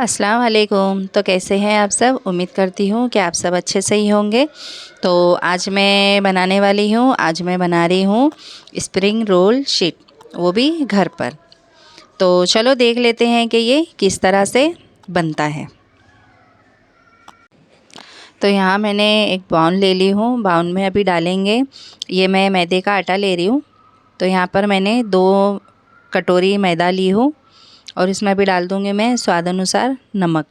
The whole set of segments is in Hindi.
अस्सलाम वालेकुम। तो कैसे हैं आप सब? उम्मीद करती हूँ कि आप सब अच्छे से ही होंगे। तो आज मैं बनाने वाली हूँ, आज मैं बना रही हूँ स्प्रिंग रोल शीट, वो भी घर पर। तो चलो देख लेते हैं कि ये किस तरह से बनता है। तो यहाँ मैंने एक बाउल ले ली हूँ, बाउल में अभी डालेंगे, ये मैं मैदे का आटा ले रही हूँ। तो यहाँ पर मैंने 2 कटोरी मैदा ली हूँ और इसमें अभी डाल दूँगी मैं स्वाद अनुसार नमक।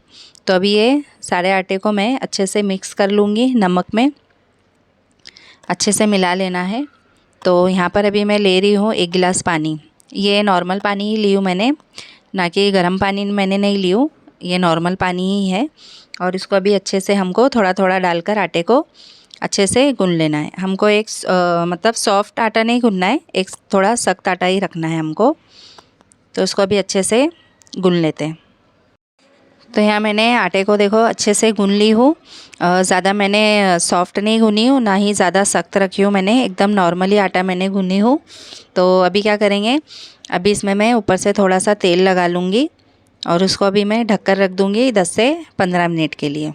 तो अभी ये सारे आटे को मैं अच्छे से मिक्स कर लूँगी, नमक में अच्छे से मिला लेना है। तो यहाँ पर अभी मैं ले रही हूँ 1 गिलास पानी, ये नॉर्मल पानी ही ली हूँ मैंने, ना कि गर्म पानी मैंने नहीं ली हूँ, ये नॉर्मल पानी ही है। और इसको अभी अच्छे से हमको थोड़ा थोड़ा डालकर आटे को अच्छे से गूँध लेना है। हमको एक मतलब सॉफ्ट आटा नहीं गूँधना है, एक थोड़ा सख्त आटा ही रखना है हमको। तो इसको अभी अच्छे से गूँध लेते हैं। तो यहाँ मैंने आटे को देखो अच्छे से गूँध ली हूँ। ज़्यादा मैंने सॉफ्ट नहीं गूँधी हूँ, ना ही ज़्यादा सख्त रखी हूँ, मैंने एकदम नॉर्मली आटा मैंने गूँधी हूँ। तो अभी क्या करेंगे, अभी इसमें मैं ऊपर से थोड़ा सा तेल लगा लूँगी और उसको अभी मैं ढककर रख दूँगी 10 से 15 मिनट के लिए।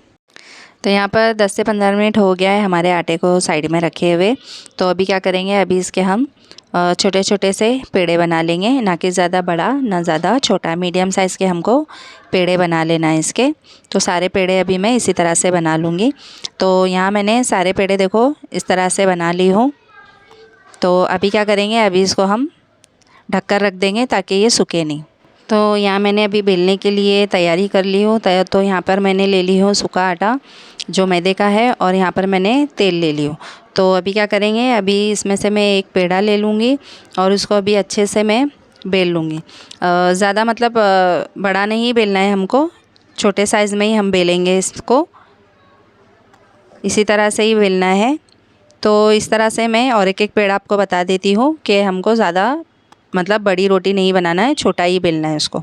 तो यहाँ पर 10 से 15 मिनट हो गया है हमारे आटे को साइड में रखे हुए। तो अभी क्या करेंगे, अभी इसके हम छोटे छोटे से पेड़े बना लेंगे, ना कि ज़्यादा बड़ा ना ज़्यादा छोटा, मीडियम साइज़ के हमको पेड़े बना लेना है इसके। तो सारे पेड़े अभी मैं इसी तरह से बना लूँगी। तो यहाँ मैंने सारे पेड़े देखो इस तरह से बना ली हूँ। तो अभी क्या करेंगे, अभी इसको हम ढककर रख देंगे ताकि ये सूखे नहीं। तो यहाँ मैंने अभी बेलने के लिए तैयारी कर ली हूँ। तो यहाँ पर मैंने ले ली हूँ सूखा आटा जो मैदे का है, और यहाँ पर मैंने तेल ले ली हूँ। तो अभी क्या करेंगे, अभी इसमें से मैं एक पेड़ा ले लूँगी और उसको अभी अच्छे से मैं बेल लूँगी। ज़्यादा मतलब बड़ा नहीं बेलना है हमको, छोटे साइज़ में ही हम बेलेंगे इसको, इसी तरह से ही बेलना है। तो इस तरह से मैं और एक पेड़ा आपको बता देती हूँ कि हमको ज़्यादा मतलब बड़ी रोटी नहीं बनाना है, छोटा ही बेलना है उसको।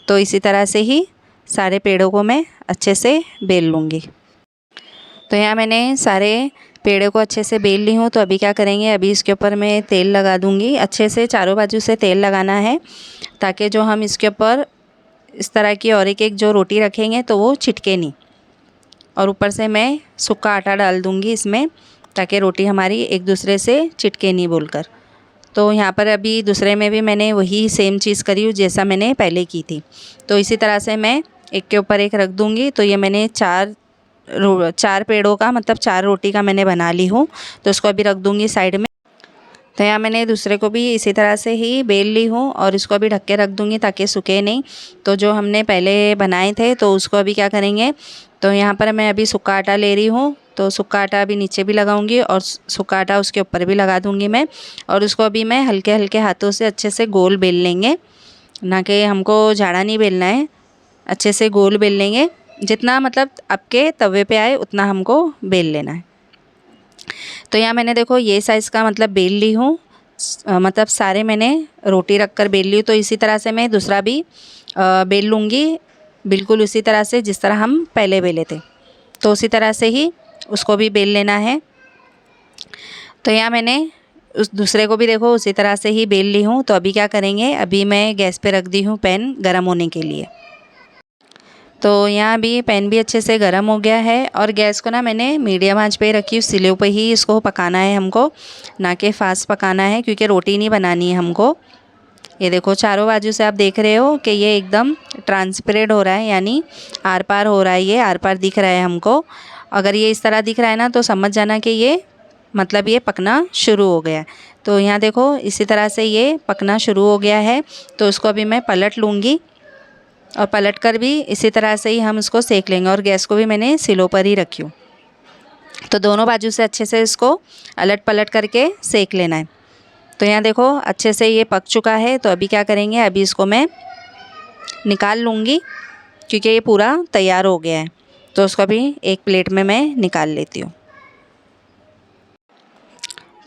तो इसी तरह से ही सारे पेड़ों को मैं अच्छे से बेल लूँगी। तो यहाँ मैंने सारे पेड़ों को अच्छे से बेल ली हूँ। तो अभी क्या करेंगे, अभी इसके ऊपर मैं तेल लगा दूँगी, अच्छे से चारों बाजू से तेल लगाना है, ताकि जो हम इसके ऊपर इस तरह की और एक जो रोटी रखेंगे तो वो छिटके नहीं। और ऊपर से मैं सूखा आटा डाल दूँगी इसमें, ताकि रोटी हमारी एक दूसरे से चिटके नहीं बोलकर। तो यहाँ पर अभी दूसरे में भी मैंने वही सेम चीज़ करी हूँ जैसा मैंने पहले की थी। तो इसी तरह से मैं एक के ऊपर एक रख दूँगी। तो ये मैंने 4 पेड़ों का मतलब 4 रोटी का मैंने बना ली हूँ। तो उसको अभी रख दूँगी साइड में। तो यहाँ मैंने दूसरे को भी इसी तरह से ही बेल ली हूँ और इसको अभी ढक के रख दूँगी ताकि सूखे नहीं। तो जो हमने पहले बनाए थे तो उसको अभी क्या करेंगे, तो यहाँ पर मैं अभी सूखा आटा ले रही हूँ। तो सूखा आटा अभी नीचे भी लगाऊंगी और सूखा आटा उसके ऊपर भी लगा दूंगी मैं। और उसको अभी मैं हल्के हल्के हाथों से अच्छे से गोल बेल लेंगे, ना कि हमको झाड़ा नहीं बेलना है, अच्छे से गोल बेल लेंगे। जितना मतलब आपके तवे पे आए उतना हमको बेल लेना है। तो यहाँ मैंने देखो ये साइज़ का मतलब बेल ली हूँ, मतलब सारे मैंने रोटी रख कर बेल ली हूँ। तो इसी तरह से मैं दूसरा भी बेल लूँगी, बिल्कुल उसी तरह से जिस तरह हम पहले बेले थे। तो उसी तरह से ही उसको भी बेल लेना है। तो यहाँ मैंने उस दूसरे को भी देखो उसी तरह से ही बेल ली हूँ। तो अभी क्या करेंगे, अभी मैं गैस पे रख दी हूँ पैन गरम होने के लिए। तो यहाँ अभी पैन भी अच्छे से गर्म हो गया है और गैस को ना मैंने मीडियम आंच पे रखी हूँ, सिले पे ही इसको पकाना है हमको, ना कि फास्ट पकाना है, क्योंकि रोटी नहीं बनानी है हमको। ये देखो चारों बाजू से आप देख रहे हो कि ये एकदम ट्रांसपेरेंट हो रहा है, यानी आर पार हो रहा है, ये आर पार दिख रहा है हमको। अगर ये इस तरह दिख रहा है ना तो समझ जाना कि ये मतलब ये पकना शुरू हो गया है। तो यहाँ देखो इसी तरह से ये पकना शुरू हो गया है। तो उसको अभी मैं पलट लूँगी और पलट कर भी इसी तरह से ही हम इसको सेक लेंगे। और गैस को भी मैंने सिलो पर ही रखी हूँ। तो दोनों बाजू से अच्छे से इसको अलट पलट करके सेक लेना है। तो यहाँ देखो अच्छे से ये पक चुका है। तो अभी क्या करेंगे, अभी इसको मैं निकाल लूँगी क्योंकि ये पूरा तैयार हो गया है। तो उसको अभी एक प्लेट में मैं निकाल लेती हूँ।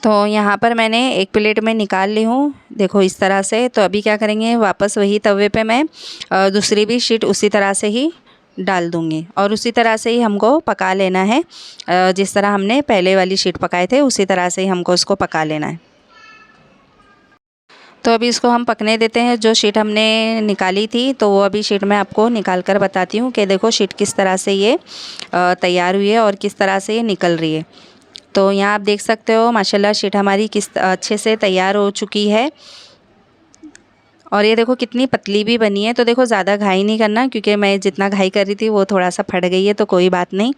तो यहाँ पर मैंने एक प्लेट में निकाल ली हूँ, देखो इस तरह से। तो अभी क्या करेंगे, वापस वही तवे पे मैं दूसरी भी शीट उसी तरह से ही डाल दूँगी और उसी तरह से ही हमको पका लेना है। जिस तरह हमने पहले वाली शीट पकाए थे उसी तरह से ही हमको उसको पका लेना है। तो अभी इसको हम पकने देते हैं। जो शीट हमने निकाली थी तो वो अभी शीट मैं आपको निकाल कर बताती हूँ कि देखो शीट किस तरह से ये तैयार हुई है और किस तरह से ये निकल रही है। तो यहाँ आप देख सकते हो माशाल्लाह शीट हमारी किस अच्छे से तैयार हो चुकी है। और ये देखो कितनी पतली भी बनी है। तो देखो ज़्यादा घाई नहीं करना, क्योंकि मैं जितना घाई कर रही थी वो थोड़ा सा फट गई है, तो कोई बात नहीं।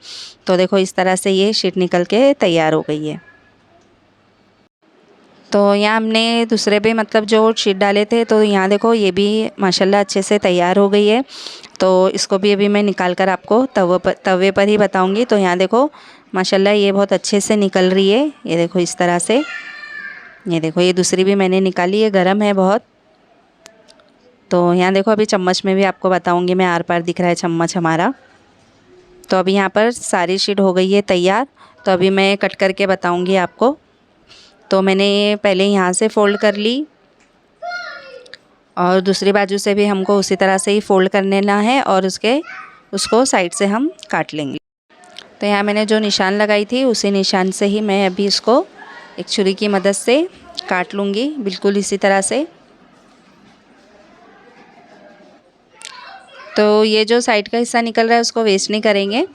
तो देखो इस तरह से ये शीट निकल के तैयार हो गई है। तो यहाँ हमने दूसरे पे मतलब जो शीट डाले थे, तो यहाँ देखो ये भी माशाल्लाह अच्छे से तैयार हो गई है। तो इसको भी अभी मैं निकाल कर आपको तवे पर ही बताऊँगी। तो यहाँ देखो माशाल्लाह ये बहुत अच्छे से निकल रही है। ये देखो इस तरह से, ये देखो ये दूसरी भी मैंने निकाली है, गर्म है बहुत। तो यहाँ देखो अभी चम्मच में भी आपको बताऊँगी मैं, आर पार दिख रहा है चम्मच हमारा। तो अभी यहाँ पर सारी शीट हो गई है तैयार। तो अभी मैं कट करके बताऊँगी आपको। तो मैंने पहले यहाँ से फ़ोल्ड कर ली और दूसरी बाजू से भी हमको उसी तरह से ही फ़ोल्ड कर लेना है और उसको साइड से हम काट लेंगे। तो यहाँ मैंने जो निशान लगाई थी उसी निशान से ही मैं अभी इसको एक छुरी की मदद से काट लूँगी, बिल्कुल इसी तरह से। तो ये जो साइड का हिस्सा निकल रहा है उसको वेस्ट नहीं करेंगे,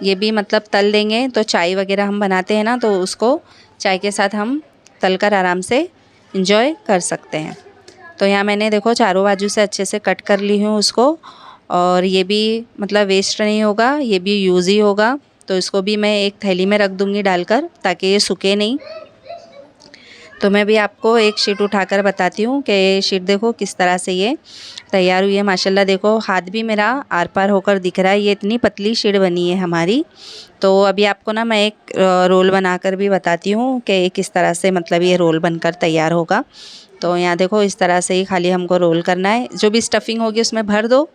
ये भी मतलब तल देंगे। तो चाय वगैरह हम बनाते हैं ना, तो उसको चाय के साथ हम तल कर आराम से इंजॉय कर सकते हैं। तो यहाँ मैंने देखो चारों बाजू से अच्छे से कट कर ली हूँ उसको। और ये भी मतलब वेस्ट नहीं होगा, ये भी यूज़ ही होगा। तो इसको भी मैं एक थैली में रख दूँगी डालकर, ताकि ये सूखे नहीं। तो मैं भी आपको एक शीट उठाकर बताती हूँ कि शीट देखो किस तरह से ये तैयार हुई है। माशाल्लाह देखो हाथ भी मेरा आर पार होकर दिख रहा है, ये इतनी पतली शीट बनी है हमारी। तो अभी आपको ना मैं एक रोल बनाकर भी बताती हूँ कि किस तरह से मतलब ये रोल बनकर तैयार होगा। तो यहाँ देखो इस तरह से ही खाली हमको रोल करना है, जो भी स्टफिंग होगी उसमें भर दो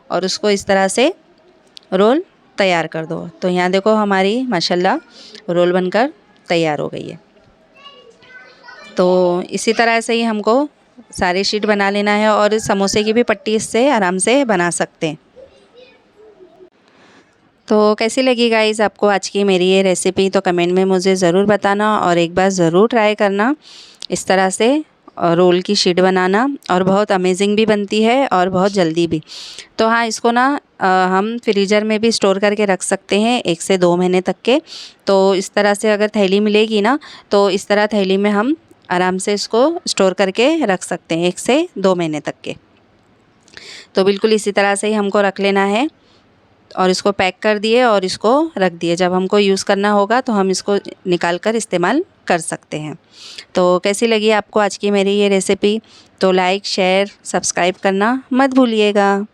और उसको इस तरह से रोल तैयार कर दो। तो यहाँ देखो हमारी माशाल्लाह रोल बनकर तैयार हो गई है। तो इसी तरह से ही हमको सारी शीट बना लेना है और समोसे की भी पट्टी इससे आराम से बना सकते हैं। तो कैसी लगी गाइज़ आपको आज की मेरी ये रेसिपी, तो कमेंट में मुझे ज़रूर बताना और एक बार ज़रूर ट्राई करना इस तरह से रोल की शीट बनाना। और बहुत अमेजिंग भी बनती है और बहुत जल्दी भी। तो हाँ, इसको ना हम फ्रीज़र में भी स्टोर करके रख सकते हैं 1 से 2 महीने तक के। तो इस तरह से अगर थैली मिलेगी ना, तो इस तरह थैली में हम आराम से इसको स्टोर करके रख सकते हैं 1 से 2 महीने तक के। तो बिल्कुल इसी तरह से ही हमको रख लेना है और इसको पैक कर दिए और इसको रख दिए। जब हमको यूज़ करना होगा तो हम इसको निकाल कर इस्तेमाल कर सकते हैं। तो कैसी लगी आपको आज की मेरी ये रेसिपी? तो लाइक, शेयर, सब्सक्राइब करना मत भूलिएगा।